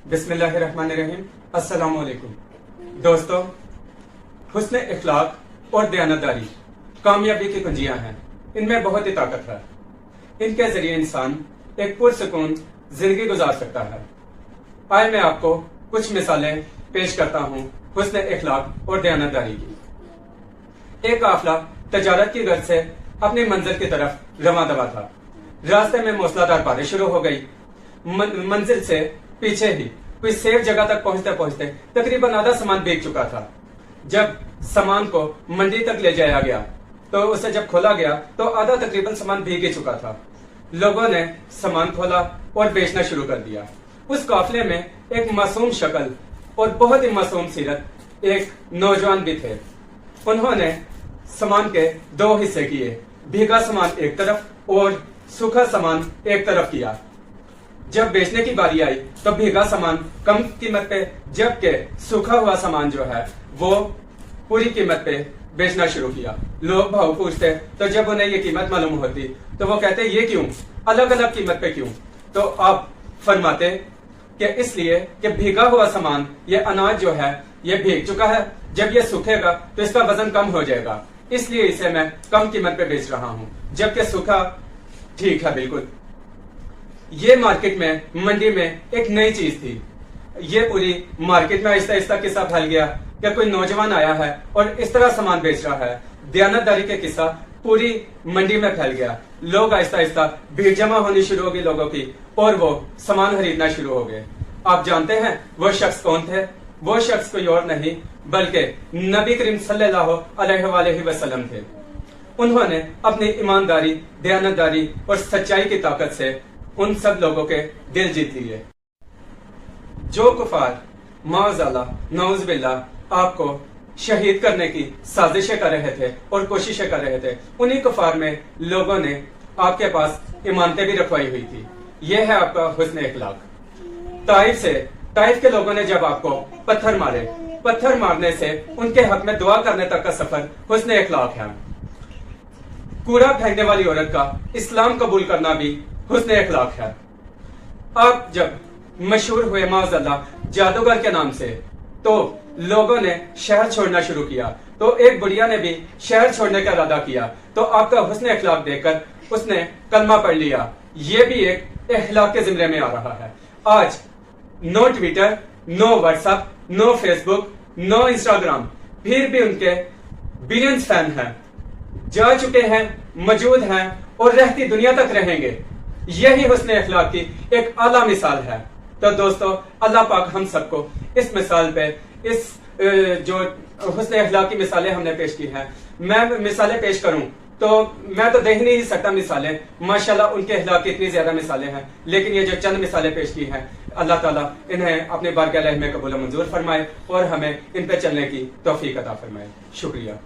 बिस्मिल्लाहिर्रहमानिर्रहीम। अस्सलाम वालेकुम। दोस्तों, हुस्न इखलाक और दयानतदारी कामयाबी की कुंजियां हैं। इनमें बहुत ही ताकत है। इनके जरिए इंसान एक पुरसुकून जिंदगी गुजार सकता है। आए मैं आपको कुछ मिसालें पेश करता हूँ हुस्न इखलाक और दयानतदारी की। एक काफिला तजारत की गर्ज से अपनी मंजिल की तरफ रवां दवा था। रास्ते में मूसलाधार बारिश शुरू हो गई। मंजिल से पीछे ही कोई सेफ जगह तक पहुंचते पहुंचते तकरीबन आधा सामान भीग चुका था। जब सामान को मंडी तक ले जाया गया तो उसे जब खोला गया तो आधा तकरीबन सामान भीग ही चुका था। लोगों ने सामान खोला और बेचना शुरू कर दिया। उस काफिले में एक मासूम शक्ल और बहुत ही मासूम सीरत एक नौजवान भी थे। उन्होंने सामान के दो हिस्से किए, भीगा सामान एक तरफ और सूखा सामान एक तरफ किया। जब बेचने की बारी आई तो भीगा सामान कम कीमत पे, जबकि सूखा हुआ सामान जो है वो पूरी कीमत पे बेचना शुरू किया। लोग भाव पूछते तो जब उन्हें ये कीमत मालूम होती तो वो कहते ये क्यों, अलग अलग कीमत पे क्यों? तो आप फरमाते कि इसलिए कि भीगा हुआ सामान, ये अनाज जो है ये भीग चुका है, जब ये सूखेगा तो इसका वजन कम हो जाएगा, इसलिए इसे मैं कम कीमत पे बेच रहा हूँ, जबकि सूखा ठीक है बिल्कुल। ये मार्केट में, मंडी में एक नई चीज थी। ये पूरी मार्केट में आहिस्ता आहिस्ता किस्सा फैल गया कि कोई नौजवान आया है और इस तरह सामान बेच रहा है। दयानतदारी के किस्सा पूरी मंडी में फैल गया। लोग आहिस्ता आहिस्ता भीड़ जमा होनी शुरू हो गई लोगों की और वो सामान खरीदना शुरू हो गए। आप जानते हैं वो शख्स कौन थे? वो शख्स कोई और नहीं बल्कि नबी करीम सल्लल्लाहु अलैहि वसल्लम थे। उन्होंने अपनी ईमानदारी, दयानतदारी और सच्चाई की ताकत से उन सब लोगों के दिल जीत लिए। जो कुफार माज़अल्लाह नऊज़ बिल्लाह आपको शहीद करने की साजिशें कर रहे थे और कोशिशें कर रहे थे, उन्हीं कुफार में लोगों ने आपके पास इमानतें भी रखवाई हुई थी। यह है आपका हुस्न इखलाक। ताइफ के लोगों ने जब आपको पत्थर मारे, पत्थर मारने से उनके हक में दुआ करने तक का सफर हुस्न इखलाक है। कूड़ा फेंकने वाली औरत का इस्लाम कबूल करना भी हुस्न इखलाक है। आप जब मशहूर हुए माज़अल्लाह जादूगर के नाम से, तो लोगों ने शहर छोड़ना शुरू किया, तो एक बुढ़िया ने भी शहर छोड़ने का इरादा किया, तो आपका हुस्न इखलाक देखकर उसने कलमा पढ़ लिया। ये भी एक इखलाक के जिम्मे में आ रहा है। आज no Twitter, no WhatsApp, no Facebook, no Instagram, फिर भी उनके बिलियंस फैन हैं, जा चुके हैं, मौजूद हैं और रहती दुनिया तक रहेंगे। यही हुस्न इखलाक की एक आला मिसाल है। तो दोस्तों, अल्लाह पाक हम सबको इस मिसाल पे, इस जो हुस्न इखलाक की मिसालें हमने पेश की हैं, मैं मिसालें पेश करूं तो मैं तो दे ही नहीं सकता मिसालें। माशाल्लाह उनके इखलाक की इतनी ज्यादा मिसालें हैं, लेकिन ये जो चंद मिसालें पेश की हैं, अल्लाह ताला इन्हें अपने बारगाह में कबूल मंजूर फरमाए और हमें इन पे चलने की तौफीक अता फरमाए। शुक्रिया।